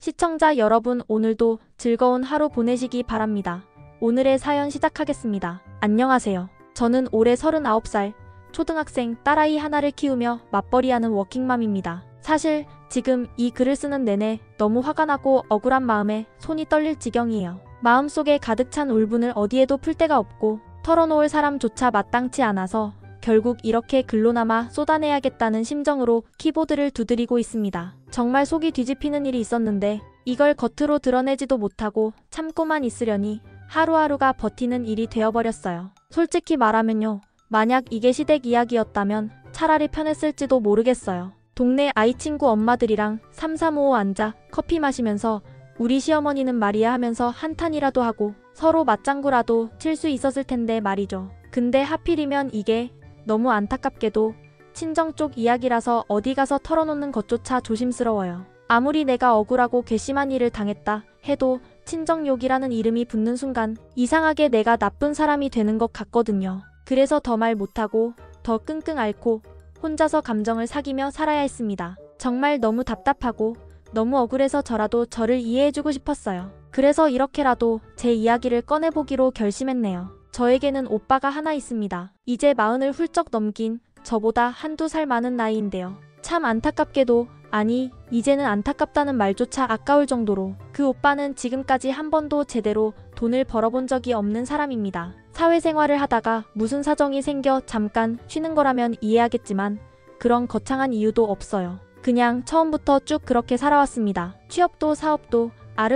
시청자 여러분, 오늘도 즐거운 하루 보내시기 바랍니다. 오늘의 사연 시작하겠습니다. 안녕하세요. 저는 올해 39살 초등학생 딸아이 하나를 키우며 맞벌이하는 워킹맘입니다. 사실 지금 이 글을 쓰는 내내 너무 화가 나고 억울한 마음에 손이 떨릴 지경이에요. 마음속에 가득 찬 울분을 어디에도 풀 데가 없고 털어놓을 사람조차 마땅치 않아서 결국 이렇게 글로나마 쏟아내야겠다는 심정으로 키보드를 두드리고 있습니다. 정말 속이 뒤집히는 일이 있었는데 이걸 겉으로 드러내지도 못하고 참고만 있으려니 하루하루가 버티는 일이 되어버렸어요. 솔직히 말하면요. 만약 이게 시댁 이야기였다면 차라리 편했을지도 모르겠어요. 동네 아이 친구 엄마들이랑 삼삼오오 앉아 커피 마시면서 우리 시어머니는 말이야 하면서 한탄이라도 하고 서로 맞장구라도 칠 수 있었을 텐데 말이죠. 근데 하필이면 이게 너무 안타깝게도 친정 쪽 이야기라서 어디 가서 털어놓는 것조차 조심스러워요. 아무리 내가 억울하고 괘씸한 일을 당했다 해도 친정욕이라는 이름이 붙는 순간 이상하게 내가 나쁜 사람이 되는 것 같거든요. 그래서 더 말 못하고 더 끙끙 앓고 혼자서 감정을 사귀며 살아야 했습니다. 정말 너무 답답하고 너무 억울해서 저라도 저를 이해해주고 싶었어요. 그래서 이렇게라도 제 이야기를 꺼내보기로 결심했네요. 저에게는 오빠가 하나 있습니다. 이제 40을 훌쩍 넘긴 저보다 한두 살 많은 나이인데요. 참 안타깝게도, 아니 이제는 안타깝다는 말조차 아까울 정도로 그 오빠는 지금까지 한 번도 제대로 돈을 벌어본 적이 없는 사람입니다. 사회생활을 하다가 무슨 사정이 생겨 잠깐 쉬는 거라면 이해하겠지만 그런 거창한 이유도 없어요. 그냥 처음부터 쭉 그렇게 살아왔습니다. 취업도 사업도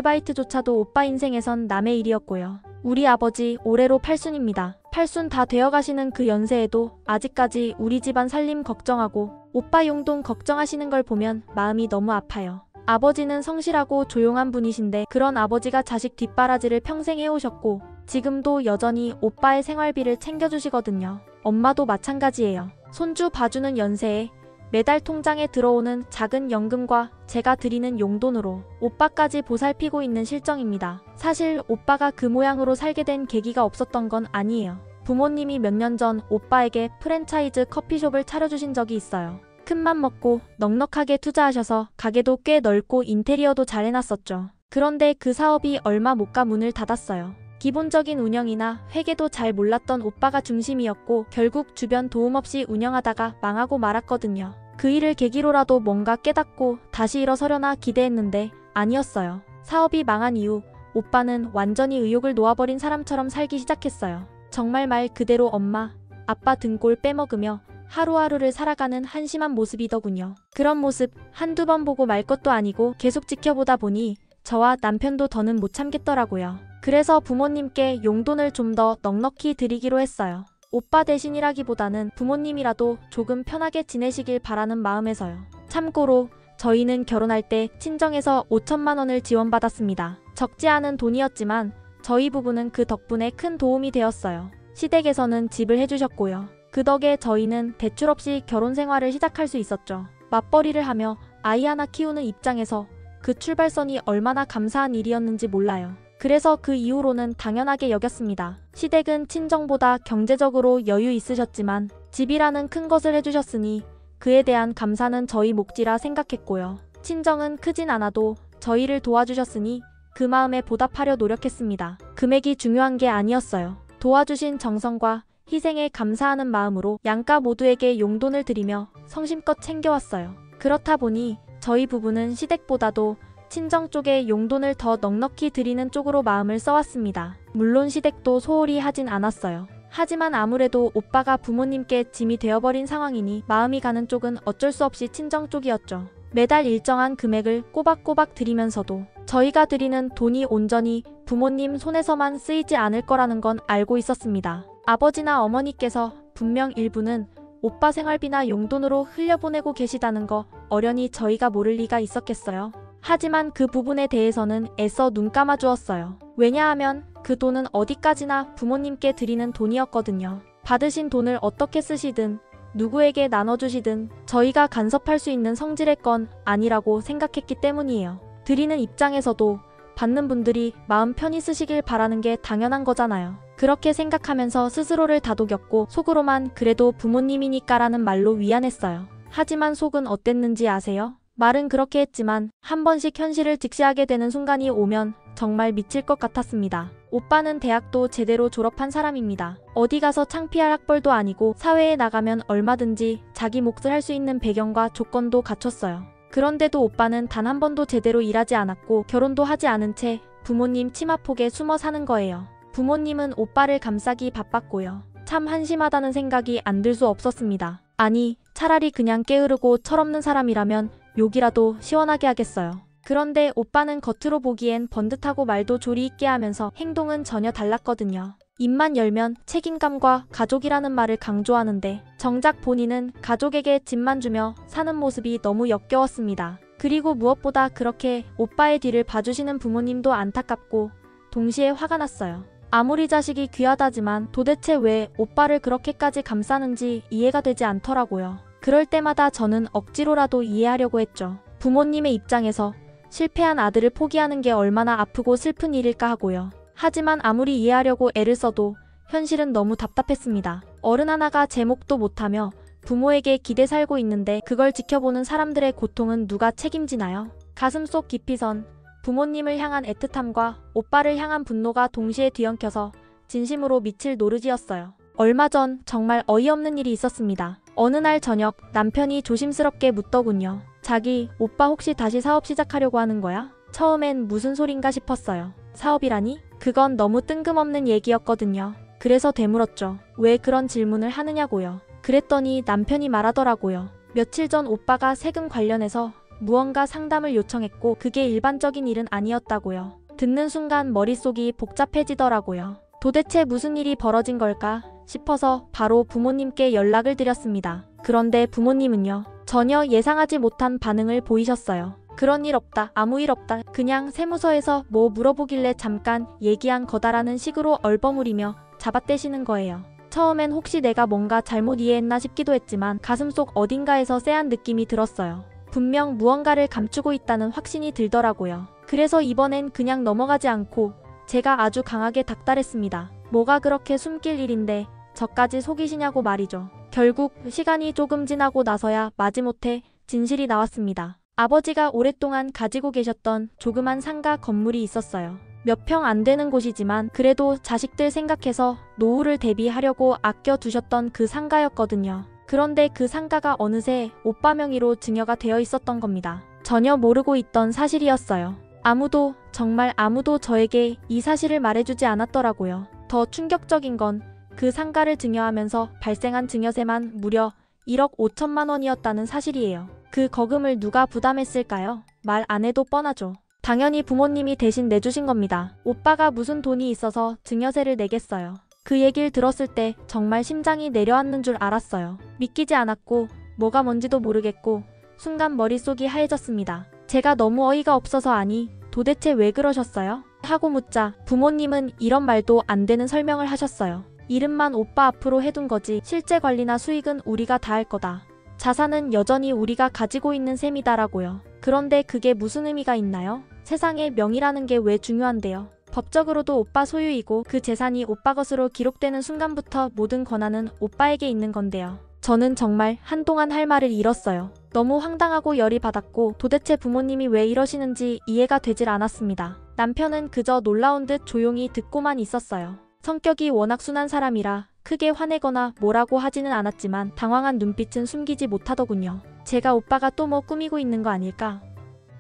아르바이트조차도 오빠 인생에선 남의 일이었고요. 우리 아버지 올해로 8순입니다. 8순 다 되어가시는 그 연세에도 아직까지 우리 집안 살림 걱정하고 오빠 용돈 걱정하시는 걸 보면 마음이 너무 아파요. 아버지는 성실하고 조용한 분이신데 그런 아버지가 자식 뒷바라지를 평생 해오셨고 지금도 여전히 오빠의 생활비를 챙겨주시거든요. 엄마도 마찬가지예요. 손주 봐주는 연세에 매달 통장에 들어오는 작은 연금과 제가 드리는 용돈으로 오빠까지 보살피고 있는 실정입니다. 사실 오빠가 그 모양으로 살게 된 계기가 없었던 건 아니에요. 부모님이 몇 년 전 오빠에게 프랜차이즈 커피숍을 차려주신 적이 있어요. 큰맘 먹고 넉넉하게 투자하셔서 가게도 꽤 넓고 인테리어도 잘 해놨었죠. 그런데 그 사업이 얼마 못 가 문을 닫았어요. 기본적인 운영이나 회계도 잘 몰랐던 오빠가 중심이었고 결국 주변 도움 없이 운영하다가 망하고 말았거든요. 그 일을 계기로라도 뭔가 깨닫고 다시 일어서려나 기대했는데 아니었어요. 사업이 망한 이후 오빠는 완전히 의욕을 놓아버린 사람처럼 살기 시작했어요. 정말 말 그대로 엄마, 아빠 등골 빼먹으며 하루하루를 살아가는 한심한 모습이더군요. 그런 모습 한두 번 보고 말 것도 아니고 계속 지켜보다 보니 저와 남편도 더는 못 참겠더라고요. 그래서 부모님께 용돈을 좀 더 넉넉히 드리기로 했어요. 오빠 대신이라기보다는 부모님이라도 조금 편하게 지내시길 바라는 마음에서요. 참고로 저희는 결혼할 때 친정에서 5천만 원을 지원받았습니다. 적지 않은 돈이었지만 저희 부부는 그 덕분에 큰 도움이 되었어요. 시댁에서는 집을 해주셨고요. 그 덕에 저희는 대출 없이 결혼 생활을 시작할 수 있었죠. 맞벌이를 하며 아이 하나 키우는 입장에서 그 출발선이 얼마나 감사한 일이었는지 몰라요. 그래서 그 이후로는 당연하게 여겼습니다. 시댁은 친정보다 경제적으로 여유 있으셨지만 집이라는 큰 것을 해주셨으니 그에 대한 감사는 저희 몫이라 생각했고요. 친정은 크진 않아도 저희를 도와주셨으니 그 마음에 보답하려 노력했습니다. 금액이 중요한 게 아니었어요. 도와주신 정성과 희생에 감사하는 마음으로 양가 모두에게 용돈을 드리며 성심껏 챙겨왔어요. 그렇다 보니 저희 부부는 시댁보다도 친정 쪽에 용돈을 더 넉넉히 드리는 쪽으로 마음을 써왔습니다. 물론 시댁도 소홀히 하진 않았어요. 하지만 아무래도 오빠가 부모님께 짐이 되어버린 상황이니 마음이 가는 쪽은 어쩔 수 없이 친정 쪽이었죠. 매달 일정한 금액을 꼬박꼬박 드리면서도 저희가 드리는 돈이 온전히 부모님 손에서만 쓰이지 않을 거라는 건 알고 있었습니다. 아버지나 어머니께서 분명 일부는 오빠 생활비나 용돈으로 흘려보내고 계시다는 거 어련히 저희가 모를 리가 있었겠어요. 하지만 그 부분에 대해서는 애써 눈 감아주었어요. 왜냐하면 그 돈은 어디까지나 부모님께 드리는 돈이었거든요. 받으신 돈을 어떻게 쓰시든 누구에게 나눠주시든 저희가 간섭할 수 있는 성질의 건 아니라고 생각했기 때문이에요. 드리는 입장에서도 받는 분들이 마음 편히 쓰시길 바라는 게 당연한 거잖아요. 그렇게 생각하면서 스스로를 다독였고 속으로만 그래도 부모님이니까라는 말로 위안했어요. 하지만 속은 어땠는지 아세요? 말은 그렇게 했지만 한 번씩 현실을 직시하게 되는 순간이 오면 정말 미칠 것 같았습니다. 오빠는 대학도 제대로 졸업한 사람입니다. 어디 가서 창피할 학벌도 아니고 사회에 나가면 얼마든지 자기 몫을 할 수 있는 배경과 조건도 갖췄어요. 그런데도 오빠는 단 한 번도 제대로 일하지 않았고 결혼도 하지 않은 채 부모님 치마폭에 숨어 사는 거예요. 부모님은 오빠를 감싸기 바빴고요. 참 한심하다는 생각이 안 들 수 없었습니다. 아니, 차라리 그냥 게으르고 철없는 사람이라면 욕이라도 시원하게 하겠어요. 그런데 오빠는 겉으로 보기엔 번듯하고 말도 조리 있게 하면서 행동은 전혀 달랐거든요. 입만 열면 책임감과 가족이라는 말을 강조하는데 정작 본인은 가족에게 집만 주며 사는 모습이 너무 역겨웠습니다. 그리고 무엇보다 그렇게 오빠의 뒤를 봐주시는 부모님도 안타깝고 동시에 화가 났어요. 아무리 자식이 귀하다지만 도대체 왜 오빠를 그렇게까지 감싸는지 이해가 되지 않더라고요. 그럴 때마다 저는 억지로라도 이해하려고 했죠. 부모님의 입장에서 실패한 아들을 포기하는 게 얼마나 아프고 슬픈 일일까 하고요. 하지만 아무리 이해하려고 애를 써도 현실은 너무 답답했습니다. 어른 하나가 제 몫도 못하며 부모에게 기대 살고 있는데 그걸 지켜보는 사람들의 고통은 누가 책임지나요? 가슴속 깊이 선 부모님을 향한 애틋함과 오빠를 향한 분노가 동시에 뒤엉켜서 진심으로 미칠 노릇이었어요. 얼마 전 정말 어이없는 일이 있었습니다. 어느 날 저녁 남편이 조심스럽게 묻더군요. 자기, 오빠 혹시 다시 사업 시작하려고 하는 거야? 처음엔 무슨 소린가 싶었어요. 사업이라니? 그건 너무 뜬금없는 얘기였거든요. 그래서 되물었죠. 왜 그런 질문을 하느냐고요. 그랬더니 남편이 말하더라고요. 며칠 전 오빠가 세금 관련해서 무언가 상담을 요청했고 그게 일반적인 일은 아니었다고요. 듣는 순간 머릿속이 복잡해지더라고요. 도대체 무슨 일이 벌어진 걸까 싶어서 바로 부모님께 연락을 드렸습니다. 그런데 부모님은요, 전혀 예상하지 못한 반응을 보이셨어요. 그런 일 없다, 아무 일 없다, 그냥 세무서에서 뭐 물어보길래 잠깐 얘기한 거다라는 식으로 얼버무리며 잡아떼시는 거예요. 처음엔 혹시 내가 뭔가 잘못 이해했나 싶기도 했지만 가슴속 어딘가에서 쎄한 느낌이 들었어요. 분명 무언가를 감추고 있다는 확신이 들더라고요. 그래서 이번엔 그냥 넘어가지 않고 제가 아주 강하게 닥달했습니다. 뭐가 그렇게 숨길 일인데 저까지 속이시냐고 말이죠. 결국 시간이 조금 지나고 나서야 마지못해 진실이 나왔습니다. 아버지가 오랫동안 가지고 계셨던 조그만 상가 건물이 있었어요. 몇 평 안 되는 곳이지만 그래도 자식들 생각해서 노후를 대비하려고 아껴두셨던 그 상가였거든요. 그런데 그 상가가 어느새 오빠 명의로 증여가 되어 있었던 겁니다. 전혀 모르고 있던 사실이었어요. 아무도, 정말 아무도 저에게 이 사실을 말해주지 않았더라고요. 더 충격적인 건 그 상가를 증여하면서 발생한 증여세만 무려 1억 5천만 원이었다는 사실이에요. 그 거금을 누가 부담했을까요? 말 안 해도 뻔하죠. 당연히 부모님이 대신 내주신 겁니다. 오빠가 무슨 돈이 있어서 증여세를 내겠어요. 그 얘기를 들었을 때 정말 심장이 내려앉는 줄 알았어요. 믿기지 않았고 뭐가 뭔지도 모르겠고 순간 머릿속이 하얘졌습니다. 제가 너무 어이가 없어서 아니 도대체 왜 그러셨어요? 하고 묻자 부모님은 이런 말도 안 되는 설명을 하셨어요. 이름만 오빠 앞으로 해둔 거지 실제 관리나 수익은 우리가 다 할 거다. 자산은 여전히 우리가 가지고 있는 셈이다라고요. 그런데 그게 무슨 의미가 있나요? 세상에 명의라는 게 왜 중요한데요? 법적으로도 오빠 소유이고 그 재산이 오빠 것으로 기록되는 순간부터 모든 권한은 오빠에게 있는 건데요. 저는 정말 한동안 할 말을 잃었어요. 너무 황당하고 열이 받았고 도대체 부모님이 왜 이러시는지 이해가 되질 않았습니다. 남편은 그저 놀라운 듯 조용히 듣고만 있었어요. 성격이 워낙 순한 사람이라 크게 화내거나 뭐라고 하지는 않았지만 당황한 눈빛은 숨기지 못하더군요. 제가 오빠가 또 뭐 꾸미고 있는 거 아닐까?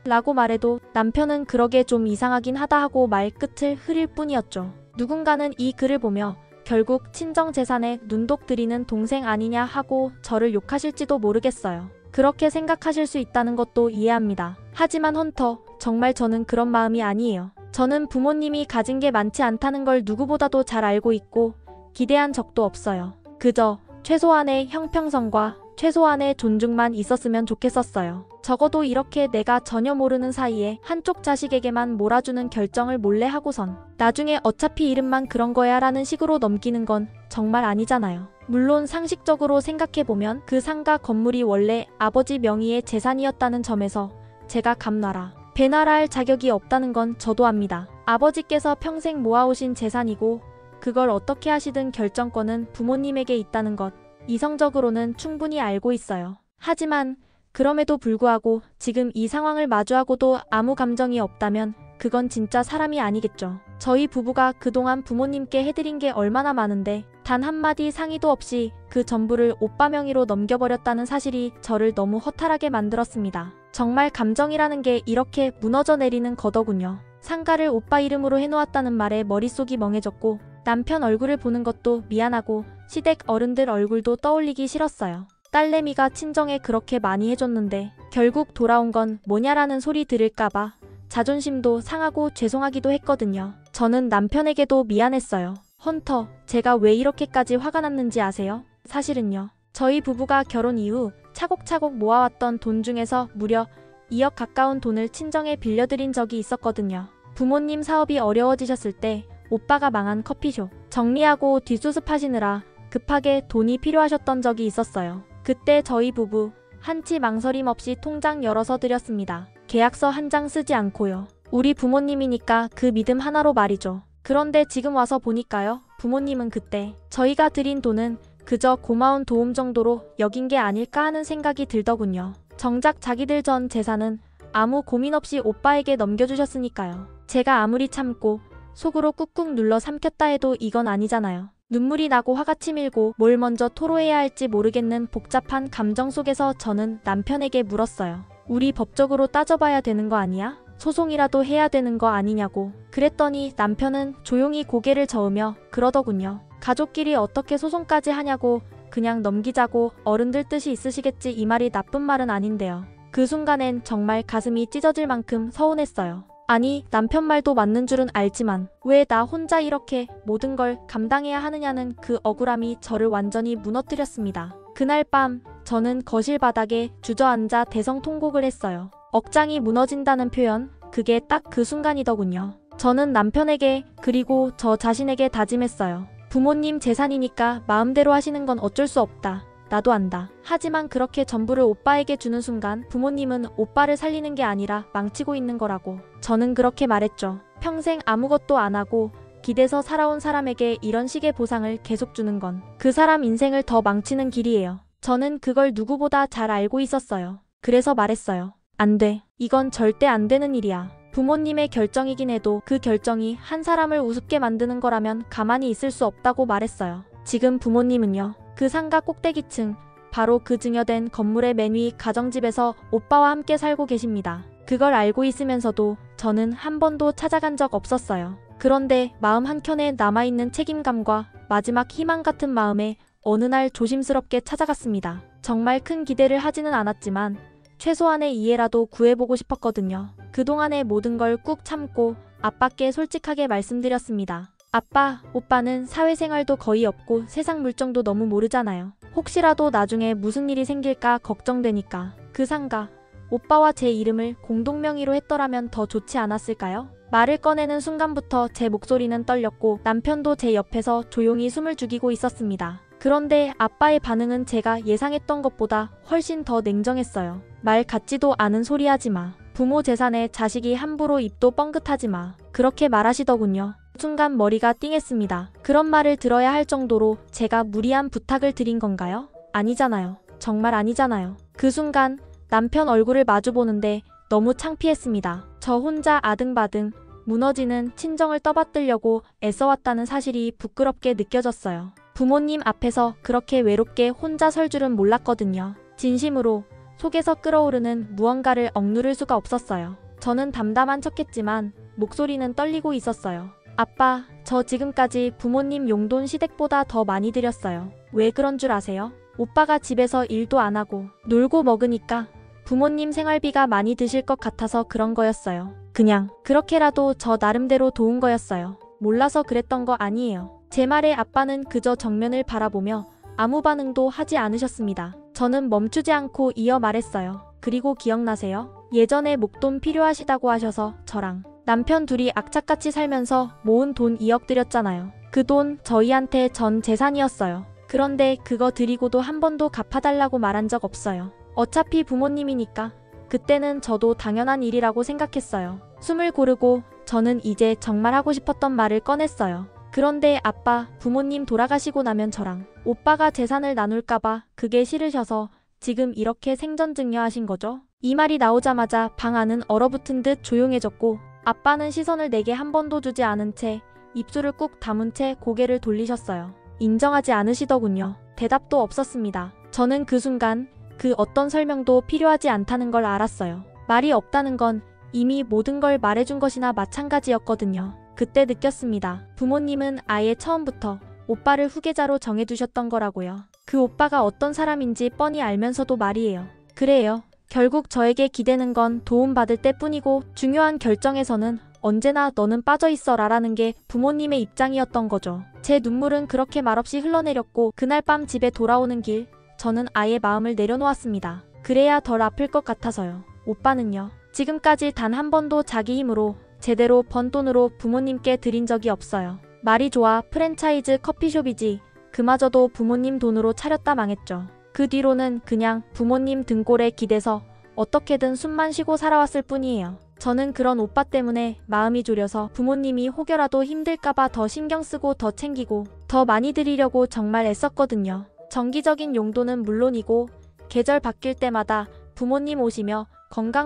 라고 말해도 남편은 그러게 좀 이상하긴 하다 하고 말 끝을 흐릴 뿐이었죠. 누군가는 이 글을 보며 결국 친정 재산에 눈독 들이는 동생 아니냐 하고 저를 욕하실지도 모르겠어요. 그렇게 생각하실 수 있다는 것도 이해합니다. 하지만 헌터, 정말 저는 그런 마음이 아니에요. 저는 부모님이 가진 게 많지 않다는 걸 누구보다도 잘 알고 있고 기대한 적도 없어요. 그저 최소한의 형평성과 최소한의 존중만 있었으면 좋겠었어요. 적어도 이렇게 내가 전혀 모르는 사이에 한쪽 자식에게만 몰아주는 결정을 몰래 하고선 나중에 어차피 이름만 그런 거야 라는 식으로 넘기는 건 정말 아니잖아요. 물론 상식적으로 생각해보면 그 상가 건물이 원래 아버지 명의의 재산이었다는 점에서 제가 감나라 배나라 할 자격이 없다는 건 저도 압니다. 아버지께서 평생 모아오신 재산이고 그걸 어떻게 하시든 결정권은 부모님에게 있다는 것 이성적으로는 충분히 알고 있어요. 하지만 그럼에도 불구하고 지금 이 상황을 마주하고도 아무 감정이 없다면 그건 진짜 사람이 아니겠죠. 저희 부부가 그동안 부모님께 해드린 게 얼마나 많은데 단 한마디 상의도 없이 그 전부를 오빠 명의로 넘겨버렸다는 사실이 저를 너무 허탈하게 만들었습니다. 정말 감정이라는 게 이렇게 무너져 내리는 거더군요. 상가를 오빠 이름으로 해놓았다는 말에 머릿속이 멍해졌고 남편 얼굴을 보는 것도 미안하고 시댁 어른들 얼굴도 떠올리기 싫었어요. 딸내미가 친정에 그렇게 많이 해줬는데 결국 돌아온 건 뭐냐라는 소리 들을까봐 자존심도 상하고 죄송하기도 했거든요. 저는 남편에게도 미안했어요. 헌터, 제가 왜 이렇게까지 화가 났는지 아세요? 사실은요. 저희 부부가 결혼 이후 차곡차곡 모아왔던 돈 중에서 무려 2억 가까운 돈을 친정에 빌려드린 적이 있었거든요. 부모님 사업이 어려워지셨을 때 오빠가 망한 커피숍 정리하고 뒷수습하시느라 급하게 돈이 필요하셨던 적이 있었어요. 그때 저희 부부 한치 망설임 없이 통장 열어서 드렸습니다. 계약서 한 장 쓰지 않고요. 우리 부모님이니까 그 믿음 하나로 말이죠. 그런데 지금 와서 보니까요. 부모님은 그때 저희가 드린 돈은 그저 고마운 도움 정도로 여긴 게 아닐까 하는 생각이 들더군요. 정작 자기들 전 재산은 아무 고민 없이 오빠에게 넘겨주셨으니까요. 제가 아무리 참고 속으로 꾹꾹 눌러 삼켰다 해도 이건 아니잖아요. 눈물이 나고 화가 치밀고 뭘 먼저 토로해야 할지 모르겠는 복잡한 감정 속에서 저는 남편에게 물었어요. 우리 법적으로 따져봐야 되는 거 아니야? 소송이라도 해야 되는 거 아니냐고. 그랬더니 남편은 조용히 고개를 저으며 그러더군요. 가족끼리 어떻게 소송까지 하냐고. 그냥 넘기자고. 어른들 뜻이 있으시겠지. 이 말이 나쁜 말은 아닌데요. 그 순간엔 정말 가슴이 찢어질 만큼 서운했어요. 아니, 남편 말도 맞는 줄은 알지만 왜 나 혼자 이렇게 모든 걸 감당해야 하느냐는 그 억울함이 저를 완전히 무너뜨렸습니다. 그날 밤 저는 거실 바닥에 주저앉아 대성통곡을 했어요. 억장이 무너진다는 표현, 그게 딱 그 순간이더군요. 저는 남편에게 그리고 저 자신에게 다짐했어요. 부모님 재산이니까 마음대로 하시는 건 어쩔 수 없다. 나도 안다. 하지만 그렇게 전부를 오빠에게 주는 순간 부모님은 오빠를 살리는 게 아니라 망치고 있는 거라고. 저는 그렇게 말했죠. 평생 아무것도 안 하고 기대서 살아온 사람에게 이런 식의 보상을 계속 주는 건 그 사람 인생을 더 망치는 길이에요. 저는 그걸 누구보다 잘 알고 있었어요. 그래서 말했어요. 안 돼. 이건 절대 안 되는 일이야. 부모님의 결정이긴 해도 그 결정이 한 사람을 우습게 만드는 거라면 가만히 있을 수 없다고 말했어요. 지금 부모님은요. 그 상가 꼭대기층, 바로 그 증여된 건물의 맨 위 가정집에서 오빠와 함께 살고 계십니다. 그걸 알고 있으면서도 저는 한 번도 찾아간 적 없었어요. 그런데 마음 한켠에 남아있는 책임감과 마지막 희망 같은 마음에 어느 날 조심스럽게 찾아갔습니다. 정말 큰 기대를 하지는 않았지만 최소한의 이해라도 구해보고 싶었거든요. 그동안의 모든 걸 꾹 참고 아빠께 솔직하게 말씀드렸습니다. 아빠, 오빠는 사회생활도 거의 없고 세상 물정도 너무 모르잖아요. 혹시라도 나중에 무슨 일이 생길까 걱정되니까 그 상가, 오빠와 제 이름을 공동명의로 했더라면 더 좋지 않았을까요? 말을 꺼내는 순간부터 제 목소리는 떨렸고 남편도 제 옆에서 조용히 숨을 죽이고 있었습니다. 그런데 아빠의 반응은 제가 예상했던 것보다 훨씬 더 냉정했어요. 말 같지도 않은 소리 하지 마. 부모 재산에 자식이 함부로 입도 뻥긋하지 마. 그렇게 말하시더군요. 순간 머리가 띵했습니다. 그런 말을 들어야 할 정도로 제가 무리한 부탁을 드린 건가요? 아니잖아요. 정말 아니잖아요. 그 순간 남편 얼굴을 마주보는데 너무 창피했습니다. 저 혼자 아등바등 무너지는 친정을 떠받들려고 애써왔다는 사실이 부끄럽게 느껴졌어요. 부모님 앞에서 그렇게 외롭게 혼자 설 줄은 몰랐거든요. 진심으로 속에서 끓어오르는 무언가를 억누를 수가 없었어요. 저는 담담한 척했지만 목소리는 떨리고 있었어요. 아빠, 저 지금까지 부모님 용돈 시댁보다 더 많이 드렸어요. 왜 그런 줄 아세요? 오빠가 집에서 일도 안 하고 놀고 먹으니까 부모님 생활비가 많이 드실 것 같아서 그런 거였어요. 그냥 그렇게라도 저 나름대로 도운 거였어요. 몰라서 그랬던 거 아니에요. 제 말에 아빠는 그저 정면을 바라보며 아무 반응도 하지 않으셨습니다. 저는 멈추지 않고 이어 말했어요. 그리고 기억나세요? 예전에 목돈 필요하시다고 하셔서 저랑 남편 둘이 악착같이 살면서 모은 돈 2억 드렸잖아요. 그 돈 저희한테 전 재산이었어요. 그런데 그거 드리고도 한 번도 갚아달라고 말한 적 없어요. 어차피 부모님이니까 그때는 저도 당연한 일이라고 생각했어요. 숨을 고르고 저는 이제 정말 하고 싶었던 말을 꺼냈어요. 그런데 아빠, 부모님 돌아가시고 나면 저랑 오빠가 재산을 나눌까봐 그게 싫으셔서 지금 이렇게 생전증여하신 거죠? 이 말이 나오자마자 방 안은 얼어붙은 듯 조용해졌고 아빠는 시선을 내게 한 번도 주지 않은 채 입술을 꾹 다문 채 고개를 돌리셨어요. 인정하지 않으시더군요. 대답도 없었습니다. 저는 그 순간 그 어떤 설명도 필요하지 않다는 걸 알았어요. 말이 없다는 건 이미 모든 걸 말해준 것이나 마찬가지였거든요. 그때 느꼈습니다. 부모님은 아예 처음부터 오빠를 후계자로 정해두셨던 거라고요. 그 오빠가 어떤 사람인지 뻔히 알면서도 말이에요. 그래요. 결국 저에게 기대는 건 도움받을 때뿐이고 중요한 결정에서는 언제나 너는 빠져있어 라라는 게 부모님의 입장이었던 거죠. 제 눈물은 그렇게 말없이 흘러내렸고 그날 밤 집에 돌아오는 길 저는 아예 마음을 내려놓았습니다. 그래야 덜 아플 것 같아서요. 오빠는요. 지금까지 단 한 번도 자기 힘으로 제대로 번 돈으로 부모님께 드린 적이 없어요. 말이 좋아 프랜차이즈 커피숍이지 그마저도 부모님 돈으로 차렸다 망했죠. 그 뒤로는 그냥 부모님 등골에 기대서 어떻게든 숨만 쉬고 살아왔을 뿐이에요. 저는 그런 오빠 때문에 마음이 졸여서 부모님이 혹여라도 힘들까봐 더 신경 쓰고 더 챙기고 더 많이 드리려고 정말 애썼거든요. 정기적인 용돈은 물론이고 계절 바뀔 때마다 부모님 오시며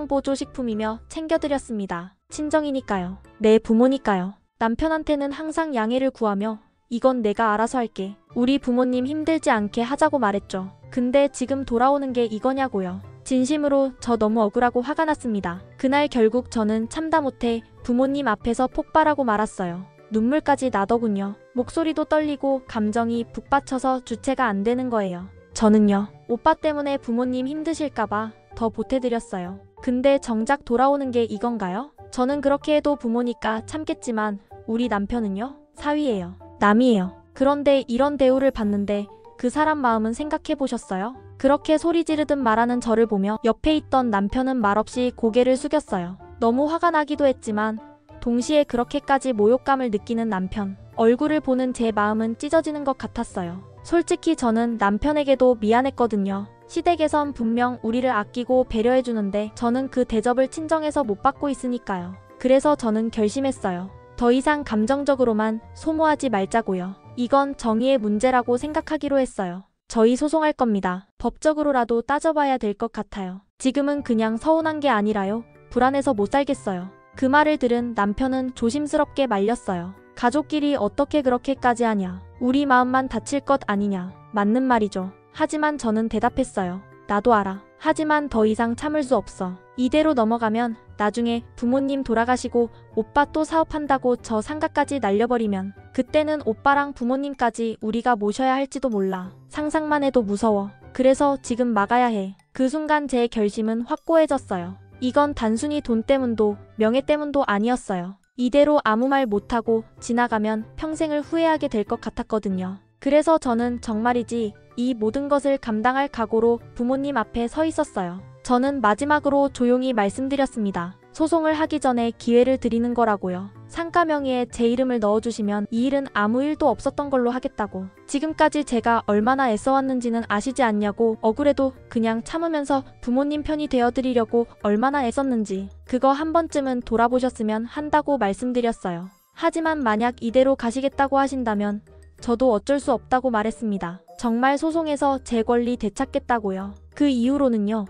건강보조식품이며 챙겨드렸습니다. 친정이니까요. 내 부모니까요. 남편한테는 항상 양해를 구하며 이건 내가 알아서 할게. 우리 부모님 힘들지 않게 하자고 말했죠. 근데 지금 돌아오는 게 이거냐고요. 진심으로 저 너무 억울하고 화가 났습니다. 그날 결국 저는 참다 못해 부모님 앞에서 폭발하고 말았어요. 눈물까지 나더군요. 목소리도 떨리고 감정이 북받쳐서 주체가 안 되는 거예요. 저는요. 오빠 때문에 부모님 힘드실까봐 더 보태드렸어요. 근데 정작 돌아오는 게 이건가요? 저는 그렇게 해도 부모니까 참겠지만 우리 남편은요? 사위예요. 남이에요. 그런데 이런 대우를 받는데 그 사람 마음은 생각해보셨어요? 그렇게 소리 지르듯 말하는 저를 보며 옆에 있던 남편은 말없이 고개를 숙였어요. 너무 화가 나기도 했지만 동시에 그렇게까지 모욕감을 느끼는 남편. 얼굴을 보는 제 마음은 찢어지는 것 같았어요. 솔직히 저는 남편에게도 미안했거든요. 시댁에선 분명 우리를 아끼고 배려해주는데 저는 그 대접을 친정에서 못 받고 있으니까요. 그래서 저는 결심했어요. 더 이상 감정적으로만 소모하지 말자고요. 이건 정의의 문제라고 생각하기로 했어요. 저희 소송할 겁니다. 법적으로라도 따져봐야 될 것 같아요. 지금은 그냥 서운한 게 아니라요. 불안해서 못 살겠어요. 그 말을 들은 남편은 조심스럽게 말렸어요. 가족끼리 어떻게 그렇게까지 하냐. 우리 마음만 다칠 것 아니냐. 맞는 말이죠. 하지만 저는 대답했어요. 나도 알아. 하지만 더 이상 참을 수 없어. 이대로 넘어가면 나중에 부모님 돌아가시고 오빠 또 사업한다고 저 상가까지 날려버리면 그때는 오빠랑 부모님까지 우리가 모셔야 할지도 몰라. 상상만 해도 무서워. 그래서 지금 막아야 해. 그 순간 제 결심은 확고해졌어요. 이건 단순히 돈 때문도 명예 때문도 아니었어요. 이대로 아무 말 못하고 지나가면 평생을 후회하게 될 것 같았거든요. 그래서 저는 정말이지 이 모든 것을 감당할 각오로 부모님 앞에 서 있었어요. 저는 마지막으로 조용히 말씀드렸습니다. 소송을 하기 전에 기회를 드리는 거라고요. 상가 명의에 제 이름을 넣어주시면 이 일은 아무 일도 없었던 걸로 하겠다고. 지금까지 제가 얼마나 애써왔는지는 아시지 않냐고. 억울해도 그냥 참으면서 부모님 편이 되어드리려고 얼마나 애썼는지 그거 한 번쯤은 돌아보셨으면 한다고 말씀드렸어요. 하지만 만약 이대로 가시겠다고 하신다면 저도 어쩔 수 없다고 말했습니다. 정말 소송에서 제 권리 되찾겠다고요. 그 이후로는요.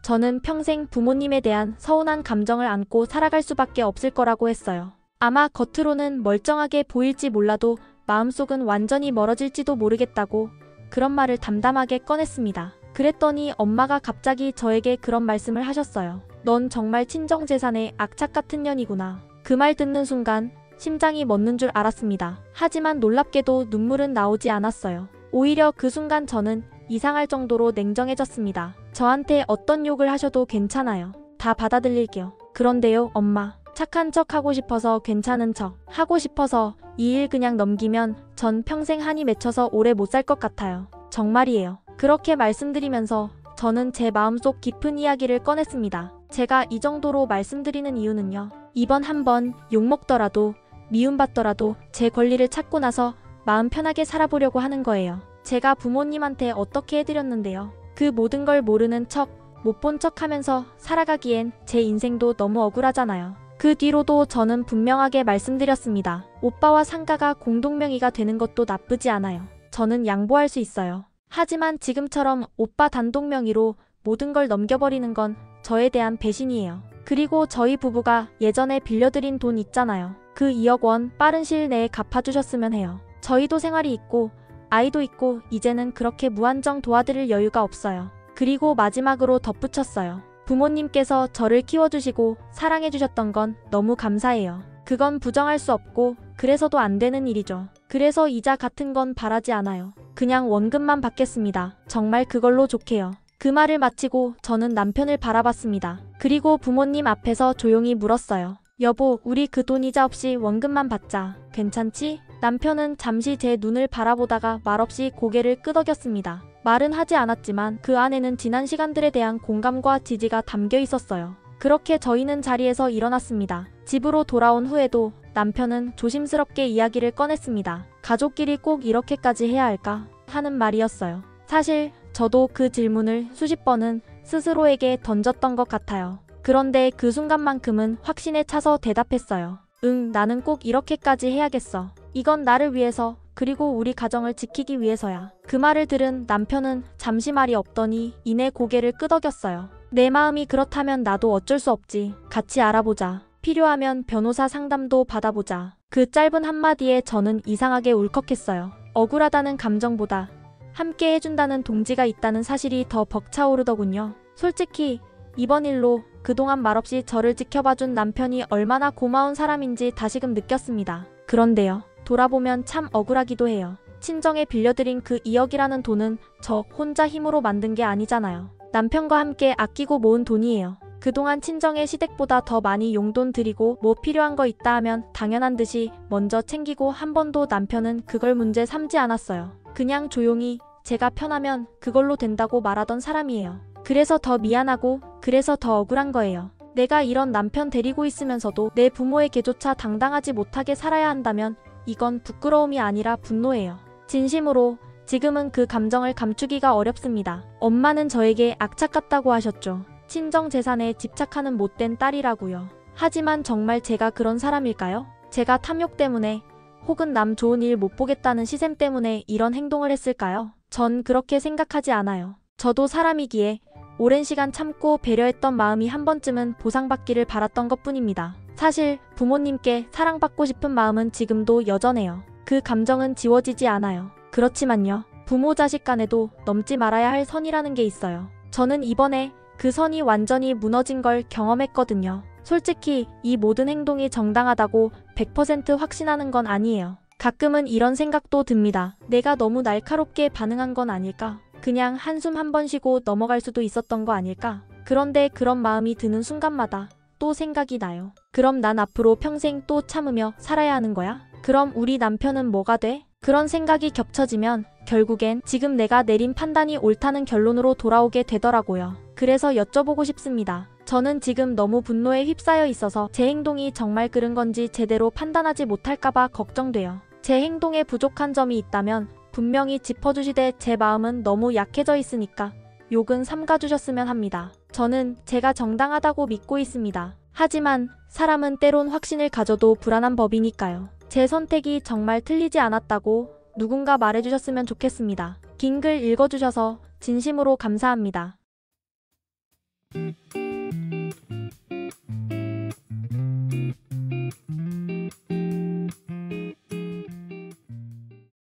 저는 평생 부모님에 대한 서운한 감정을 안고 살아갈 수밖에 없을 거라고 했어요. 아마 겉으로는 멀쩡하게 보일지 몰라도 마음속은 완전히 멀어질지도 모르겠다고 그런 말을 담담하게 꺼냈습니다. 그랬더니 엄마가 갑자기 저에게 그런 말씀을 하셨어요. 넌 정말 친정재산의 악착 같은 년이구나. 그 말 듣는 순간 심장이 멎는 줄 알았습니다. 하지만 놀랍게도 눈물은 나오지 않았어요. 오히려 그 순간 저는 이상할 정도로 냉정해졌습니다. 저한테 어떤 욕을 하셔도 괜찮아요. 다 받아들일게요. 그런데요, 엄마. 착한 척 하고 싶어서 괜찮은 척 하고 싶어서 이 일 그냥 넘기면 전 평생 한이 맺혀서 오래 못 살 것 같아요. 정말이에요. 그렇게 말씀드리면서 저는 제 마음속 깊은 이야기를 꺼냈습니다. 제가 이 정도로 말씀드리는 이유는요. 이번 한번 욕먹더라도 미움받더라도 제 권리를 찾고 나서 마음 편하게 살아보려고 하는 거예요. 제가 부모님한테 어떻게 해드렸는데요. 그 모든 걸 모르는 척, 못 본 척 하면서 살아가기엔 제 인생도 너무 억울하잖아요. 그 뒤로도 저는 분명하게 말씀드렸습니다. 오빠와 상가가 공동명의가 되는 것도 나쁘지 않아요. 저는 양보할 수 있어요. 하지만 지금처럼 오빠 단독 명의로 모든 걸 넘겨버리는 건 저에 대한 배신이에요. 그리고 저희 부부가 예전에 빌려드린 돈 있잖아요. 그 2억 원 빠른 시일 내에 갚아주셨으면 해요. 저희도 생활이 있고 아이도 있고 이제는 그렇게 무한정 도와드릴 여유가 없어요. 그리고 마지막으로 덧붙였어요. 부모님께서 저를 키워주시고 사랑해주셨던 건 너무 감사해요. 그건 부정할 수 없고 그래서도 안 되는 일이죠. 그래서 이자 같은 건 바라지 않아요. 그냥 원금만 받겠습니다. 정말 그걸로 좋게요. 그 말을 마치고 저는 남편을 바라봤습니다. 그리고 부모님 앞에서 조용히 물었어요. 여보, 우리 그 돈 이자 없이 원금만 받자. 괜찮지? 남편은 잠시 제 눈을 바라보다가 말없이 고개를 끄덕였습니다. 말은 하지 않았지만 그 안에는 지난 시간들에 대한 공감과 지지가 담겨 있었어요. 그렇게 저희는 자리에서 일어났습니다. 집으로 돌아온 후에도 남편은 조심스럽게 이야기를 꺼냈습니다. 가족끼리 꼭 이렇게까지 해야 할까? 하는 말이었어요. 사실 저도 그 질문을 수십 번은 스스로에게 던졌던 것 같아요. 그런데 그 순간만큼은 확신에 차서 대답했어요. 응, 나는 꼭 이렇게까지 해야겠어. 이건 나를 위해서, 그리고 우리 가정을 지키기 위해서야. 그 말을 들은 남편은 잠시 말이 없더니 이내 고개를 끄덕였어요. 내 마음이 그렇다면 나도 어쩔 수 없지. 같이 알아보자. 필요하면 변호사 상담도 받아보자. 그 짧은 한마디에 저는 이상하게 울컥했어요. 억울하다는 감정보다 함께 해준다는 동지가 있다는 사실이 더 벅차오르더군요. 솔직히 이번 일로 그동안 말없이 저를 지켜봐준 남편이 얼마나 고마운 사람인지 다시금 느꼈습니다. 그런데요, 돌아보면 참 억울하기도 해요. 친정에 빌려드린 그 2억이라는 돈은 저 혼자 힘으로 만든 게 아니잖아요. 남편과 함께 아끼고 모은 돈이에요. 그동안 친정에 시댁보다 더 많이 용돈 드리고 뭐 필요한 거 있다 하면 당연한 듯이 먼저 챙기고 한 번도 남편은 그걸 문제 삼지 않았어요. 그냥 조용히 제가 편하면 그걸로 된다고 말하던 사람이에요. 그래서 더 미안하고 그래서 더 억울한 거예요. 내가 이런 남편 데리고 있으면서도 내 부모에게조차 당당하지 못하게 살아야 한다면 이건 부끄러움이 아니라 분노예요. 진심으로 지금은 그 감정을 감추기가 어렵습니다. 엄마는 저에게 악착 같다고 하셨죠. 친정 재산에 집착하는 못된 딸이라고요. 하지만 정말 제가 그런 사람일까요? 제가 탐욕 때문에 혹은 남 좋은 일 못 보겠다는 시샘 때문에 이런 행동을 했을까요? 전 그렇게 생각하지 않아요. 저도 사람이기에 오랜 시간 참고 배려했던 마음이 한 번쯤은 보상받기를 바랐던 것뿐입니다. 사실 부모님께 사랑받고 싶은 마음은 지금도 여전해요. 그 감정은 지워지지 않아요. 그렇지만요, 부모 자식 간에도 넘지 말아야 할 선이라는 게 있어요. 저는 이번에 그 선이 완전히 무너진 걸 경험했거든요. 솔직히 이 모든 행동이 정당하다고 100% 확신하는 건 아니에요. 가끔은 이런 생각도 듭니다. 내가 너무 날카롭게 반응한 건 아닐까? 그냥 한숨 한 번 쉬고 넘어갈 수도 있었던 거 아닐까? 그런데 그런 마음이 드는 순간마다 또 생각이 나요. 그럼 난 앞으로 평생 또 참으며 살아야 하는 거야? 그럼 우리 남편은 뭐가 돼? 그런 생각이 겹쳐지면 결국엔 지금 내가 내린 판단이 옳다는 결론으로 돌아오게 되더라고요. 그래서 여쭤보고 싶습니다. 저는 지금 너무 분노에 휩싸여 있어서 제 행동이 정말 그른 건지 제대로 판단하지 못할까봐 걱정돼요. 제 행동에 부족한 점이 있다면 분명히 짚어주시되 제 마음은 너무 약해져 있으니까 욕은 삼가주셨으면 합니다. 저는 제가 정당하다고 믿고 있습니다. 하지만 사람은 때론 확신을 가져도 불안한 법이니까요. 제 선택이 정말 틀리지 않았다고 누군가 말해주셨으면 좋겠습니다. 긴 글 읽어주셔서 진심으로 감사합니다.